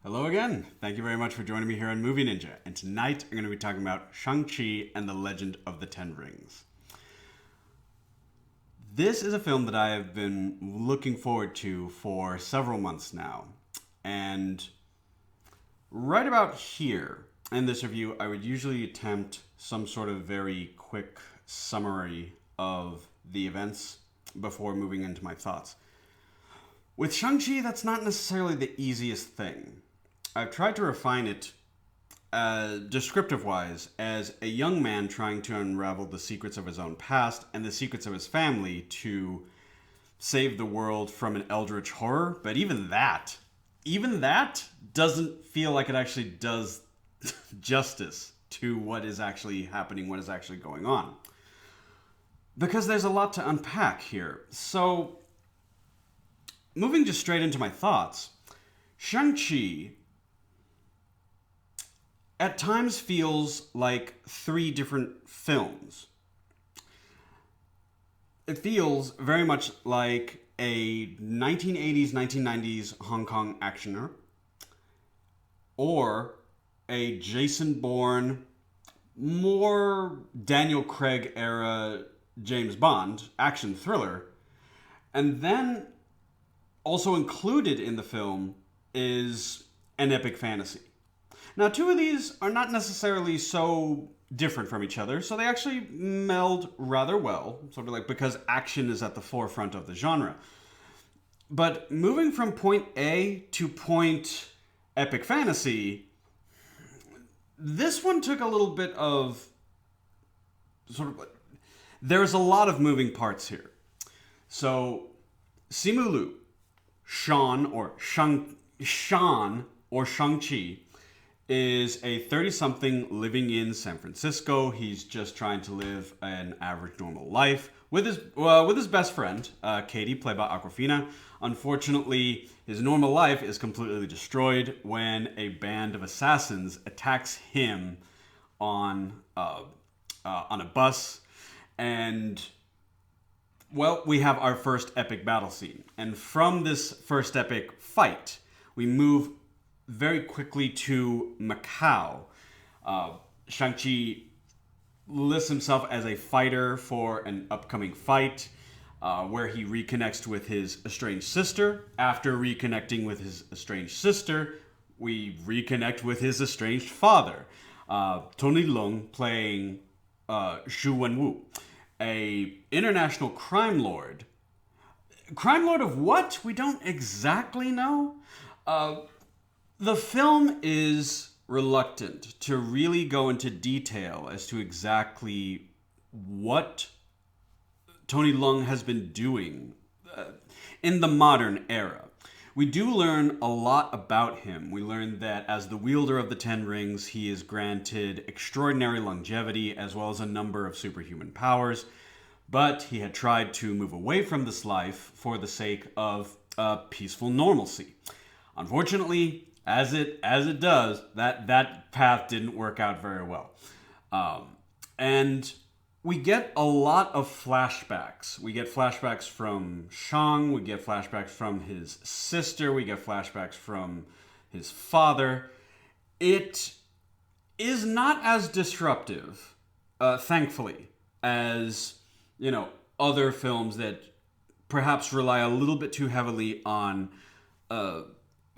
Hello again. Thank you very much for joining me here on Movie Ninja. And tonight I'm going to be talking about Shang Chi and the Legend of the Ten Rings. This is a film that I have been looking forward to for several months now. And right about here in this review, I would usually attempt some sort of very quick summary of the events before moving into my thoughts. With Shang-Chi, that's not necessarily the easiest thing. I've tried to refine it, descriptive-wise, as a young man trying to unravel the secrets of his own past and the secrets of his family to save the world from an eldritch horror. But even that doesn't feel like it actually does justice to what is actually happening, what is actually going on. Because there's a lot to unpack here. So, moving just straight into my thoughts, Shang-Chi at times feels like three different films. It feels very much like a 1980s, 1990s Hong Kong actioner, or a Jason Bourne, more Daniel Craig era James Bond action thriller. And then also included in the film is an epic fantasy. Now, two of these are not necessarily so different from each other, so they actually meld rather well, sort of like because action is at the forefront of the genre. But moving from point A to point epic fantasy, this one took a little bit of sort of... There's a lot of moving parts here. So, Simu Liu, Sean or Shang-Chi, is a 30-something living in San Francisco. He's just trying to live an average normal life with his best friend, Katie, played by Aquafina. Unfortunately, his normal life is completely destroyed when a band of assassins attacks him on a bus, and well, we have our first epic battle scene. And from this first epic fight, we move very quickly to Macau. Shang-Chi lists himself as a fighter for an upcoming fight, where he reconnects with his estranged sister. After reconnecting with his estranged sister, we reconnect with his estranged father, Tony Leung playing Xu Wenwu, a international crime lord. Crime lord of what? We don't exactly know. The film is reluctant to really go into detail as to exactly what Tony Leung has been doing in the modern era. We do learn a lot about him. We learn that as the wielder of the Ten Rings, he is granted extraordinary longevity as well as a number of superhuman powers, but he had tried to move away from this life for the sake of peaceful normalcy. Unfortunately, as it does, that path didn't work out very well. And we get a lot of flashbacks. We get flashbacks from Shang, we get flashbacks from his sister, we get flashbacks from his father. It is not as disruptive, thankfully, as, other films that perhaps rely a little bit too heavily on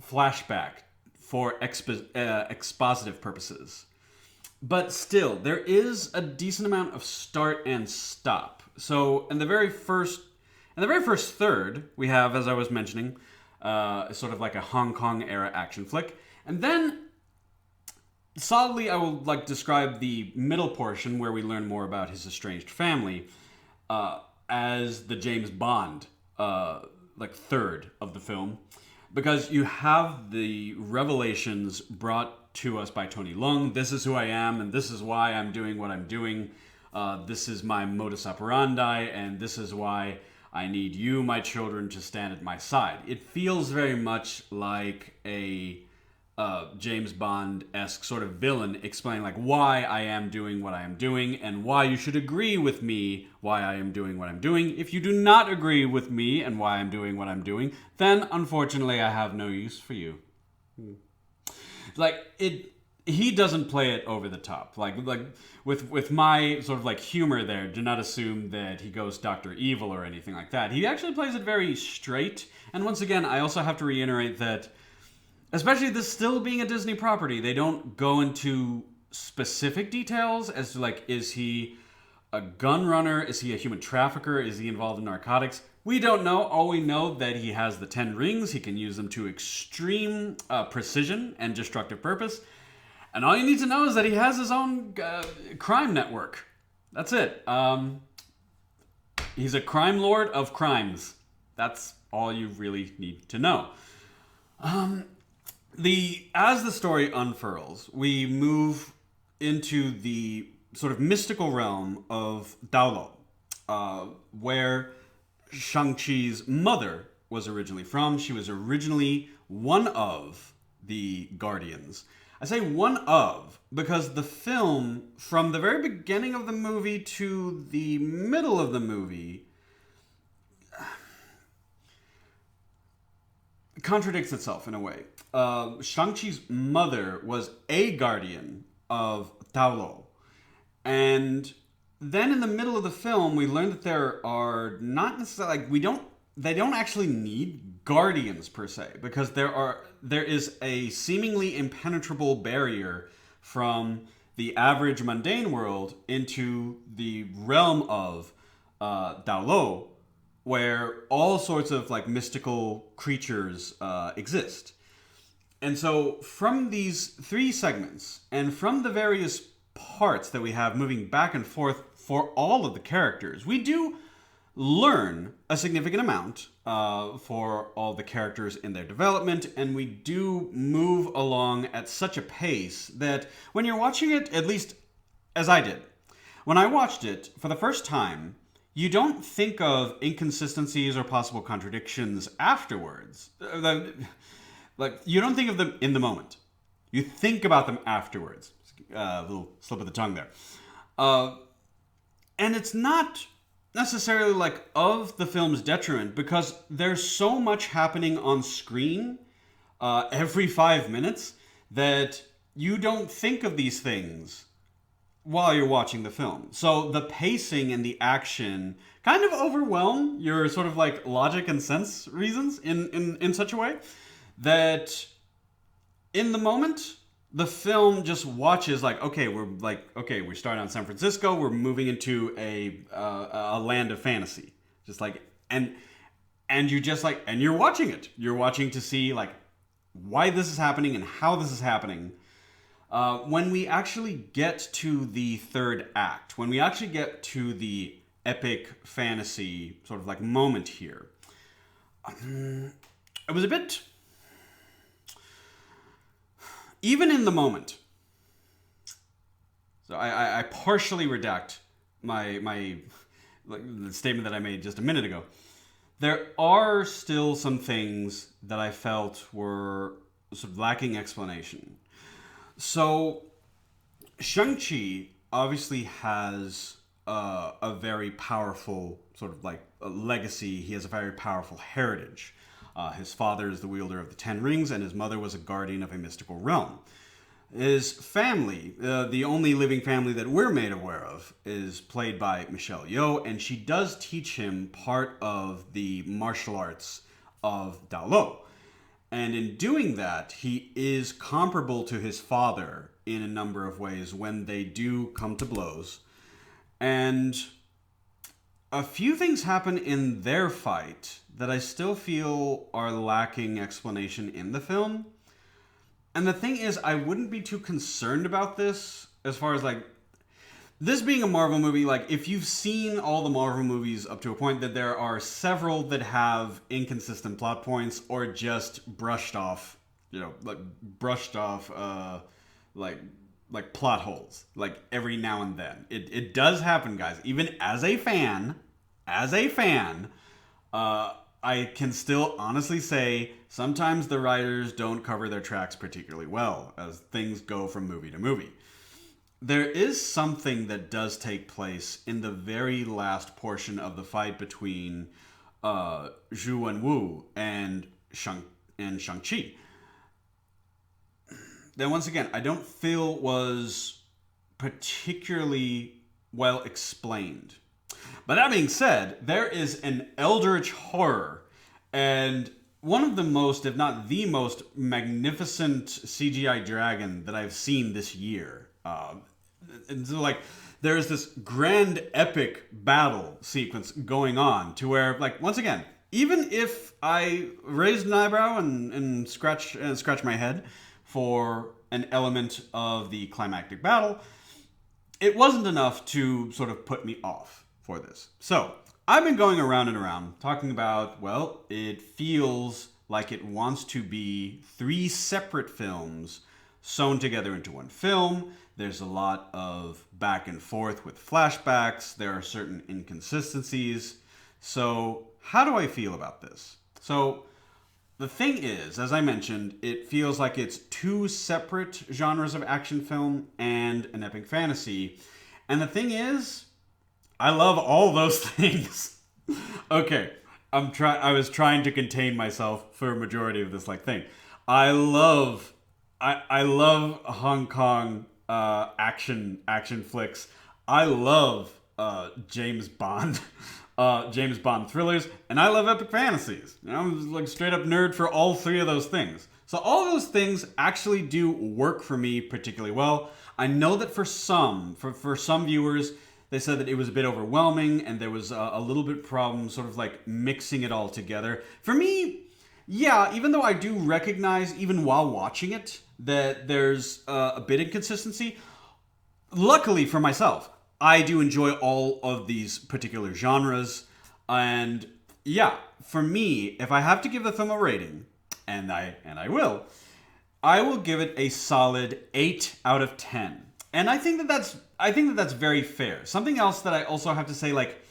flashback for expositive purposes. But still, there is a decent amount of start and stop. So in the very first third, we have, as I was mentioning, sort of like a Hong Kong era action flick. And then solidly, I will describe the middle portion where we learn more about his estranged family as the James Bond third of the film. Because you have the revelations brought to us by Tony Leung. This is who I am, and this is why I'm doing what I'm doing. This is my modus operandi, and this is why I need you, my children, to stand at my side. It feels very much like a James Bond-esque sort of villain explaining why I am doing what I am doing and why you should agree with me why I am doing what I'm doing. If you do not agree with me and why I'm doing what I'm doing, then unfortunately I have no use for you. like it. He doesn't play it over the top. Like with my sort of like humor there. Do not assume that he goes Dr. Evil or anything like that. He actually plays it very straight. And once again, I also have to reiterate that, especially this still being a Disney property, they don't go into specific details as to like, is he a gun runner? Is he a human trafficker? Is he involved in narcotics? We don't know. All we know that he has the 10 rings. He can use them to extreme precision and destructive purpose. And all you need to know is that he has his own crime network. That's it. He's a crime lord of crimes. That's all you really need to know. As the story unfurls, we move into the sort of mystical realm of Daolo, where Shang-Chi's mother was originally from. She was originally one of the Guardians. I say one of because the film, from the very beginning of the movie to the middle of the movie, contradicts itself in a way. Shang-Chi's mother was a guardian of Daolo. And then in the middle of the film, we learn that there are not necessarily, like, they don't actually need guardians per se, because there is a seemingly impenetrable barrier from the average mundane world into the realm of Daolo, where all sorts of like mystical creatures exist. And so from these three segments, and from the various parts that we have moving back and forth for all of the characters, we do learn a significant amount for all the characters in their development, and we do move along at such a pace that when you're watching it, at least as I did, when I watched it for the first time, you don't think of inconsistencies or possible contradictions afterwards. Like, you don't think of them in the moment. You think about them afterwards. A little slip of the tongue there. And it's not necessarily like of the film's detriment, because there's so much happening on screen every 5 minutes that you don't think of these things while you're watching the film. So the pacing and the action kind of overwhelm your sort of like logic and sense reasons in such a way that in the moment, the film just watches like, okay, we're starting on San Francisco, we're moving into a land of fantasy, just like, and you just like, and you're watching it. You're watching to see like why this is happening and how this is happening. When we actually get to the third act, when we actually get to the epic fantasy sort of like moment here, it was a bit. Even in the moment, so I partially redact my the statement that I made just a minute ago. There are still some things that I felt were sort of lacking explanation. So Shang-Chi obviously has a very powerful sort of like a legacy. He has a very powerful heritage. His father is the wielder of the 10 rings, and his mother was a guardian of a mystical realm. His family, the only living family that we're made aware of, is played by Michelle Yeoh, and she does teach him part of the martial arts of Daolo. And in doing that, he is comparable to his father in a number of ways when they do come to blows. And a few things happen in their fight that I still feel are lacking explanation in the film. And the thing is, I wouldn't be too concerned about this as far as like this being a Marvel movie. Like, if you've seen all the Marvel movies up to a point, that there are several that have inconsistent plot points or just brushed off like plot holes, like every now and then. It does happen, guys. Even as a fan, I can still honestly say sometimes the writers don't cover their tracks particularly well as things go from movie to movie. There is something that does take place in the very last portion of the fight between Zhu Wenwu and Shang-Chi. that once again, I don't feel was particularly well explained. But that being said, there is an eldritch horror, and one of the most, if not the most, magnificent CGI dragon that I've seen this year. And so, like, there's this grand epic battle sequence going on to where, like, once again, even if I raised an eyebrow and scratch my head for an element of the climactic battle, it wasn't enough to sort of put me off for this. So I've been going around and around talking about, well, it feels like it wants to be 3 separate films sewn together into one film. There's a lot of back and forth with flashbacks. There are certain inconsistencies. So how do I feel about this? So the thing is, as I mentioned, it feels like it's 2 separate genres of action film and an epic fantasy. And the thing is, I love all those things. Okay, I was trying to contain myself for a majority of this thing. I love Hong Kong action flicks. I love James Bond thrillers, and I love epic fantasies. I'm like straight up nerd for all 3 of those things. So all those things actually do work for me particularly well. I know that for some viewers, they said that it was a bit overwhelming and there was a little bit problem sort of like mixing it all together. For me, yeah, even though I do recognize, even while watching it, that there's a bit of inconsistency, luckily for myself, I do enjoy all of these particular genres. And yeah, for me, if I have to give the film a rating, and I will give it a solid 8 out of 10. And I think that that's very fair. Something else that I also have to say, like,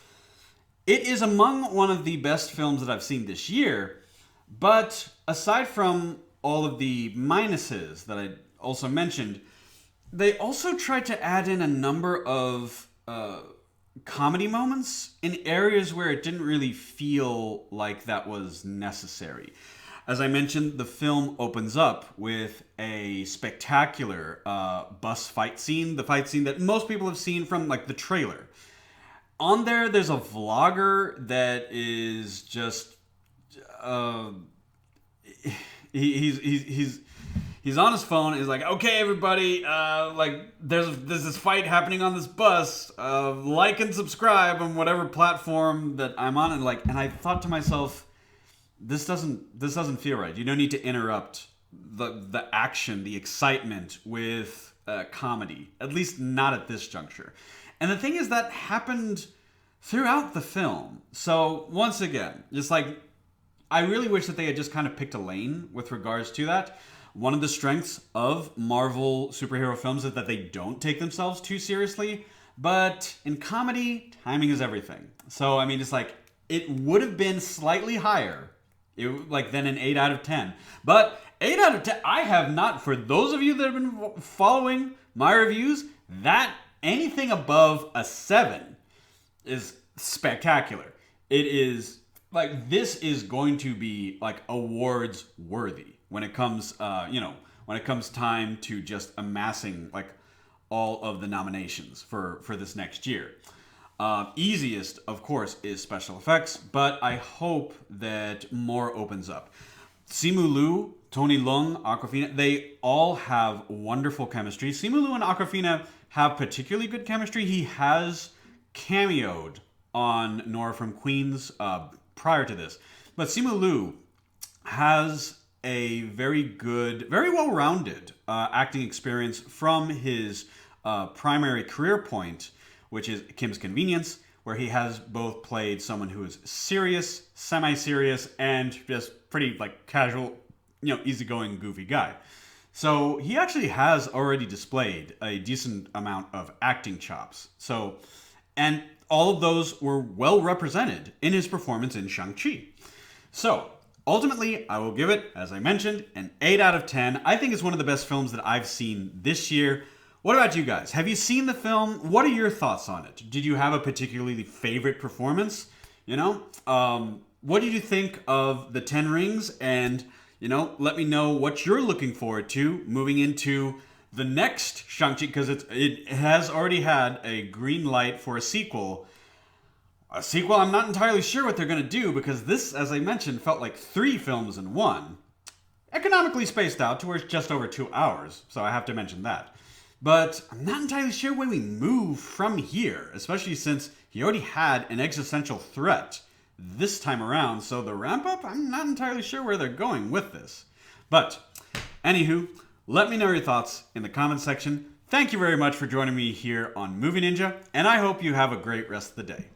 it is among one of the best films that I've seen this year, but aside from all of the minuses that I also mentioned, they also tried to add in a number of comedy moments in areas where it didn't really feel like that was necessary. As I mentioned, the film opens up with a spectacular bus fight scene, the fight scene that most people have seen from like the trailer. On there's a vlogger that is just he's on his phone. He's like, okay, everybody, like there's this fight happening on this bus. Like and subscribe on whatever platform that I'm on, and I thought to myself, this doesn't feel right. You don't need to interrupt the action, the excitement with comedy. At least not at this juncture. And the thing is that happened throughout the film. So once again, just like, I really wish that they had just kind of picked a lane with regards to that. One of the strengths of Marvel superhero films is that they don't take themselves too seriously. But in comedy, timing is everything. So, I mean, it's like, it would have been slightly higher than an 8 out of 10. But 8 out of 10, I have not, for those of you that have been following my reviews, that anything above a 7 is spectacular. It is, like, this is going to be, like, awards worthy when it comes, when it comes time to just amassing, like, all of the nominations for this next year. Easiest, of course, is special effects, but I hope that more opens up. Simu Liu, Tony Leung, Awkwafina, they all have wonderful chemistry. Simu Liu and Awkwafina have particularly good chemistry. He has cameoed on Nora from Queens prior to this. But Simu Liu has a very good, very well-rounded acting experience from his primary career point, which is Kim's Convenience, where he has both played someone who is serious, semi-serious, and just pretty like casual, easygoing, goofy guy. So he actually has already displayed a decent amount of acting chops. So, and all of those were well represented in his performance in Shang Chi. So, ultimately, I will give it, as I mentioned, an 8 out of 10. I think it's one of the best films that I've seen this year. What about you guys? Have you seen the film? What are your thoughts on it? Did you have a particularly favorite performance? What did you think of the 10 Rings? And, let me know what you're looking forward to moving into the next Shang Chi, because it has already had a green light for a sequel. A sequel, I'm not entirely sure what they're going to do, because this, as I mentioned, felt like 3 films in one. Economically spaced out to where it's just over 2 hours, so I have to mention that. But I'm not entirely sure where we move from here, especially since he already had an existential threat this time around, so the ramp up, I'm not entirely sure where they're going with this. But, anywho, let me know your thoughts in the comments section. Thank you very much for joining me here on Movie Ninja, and I hope you have a great rest of the day.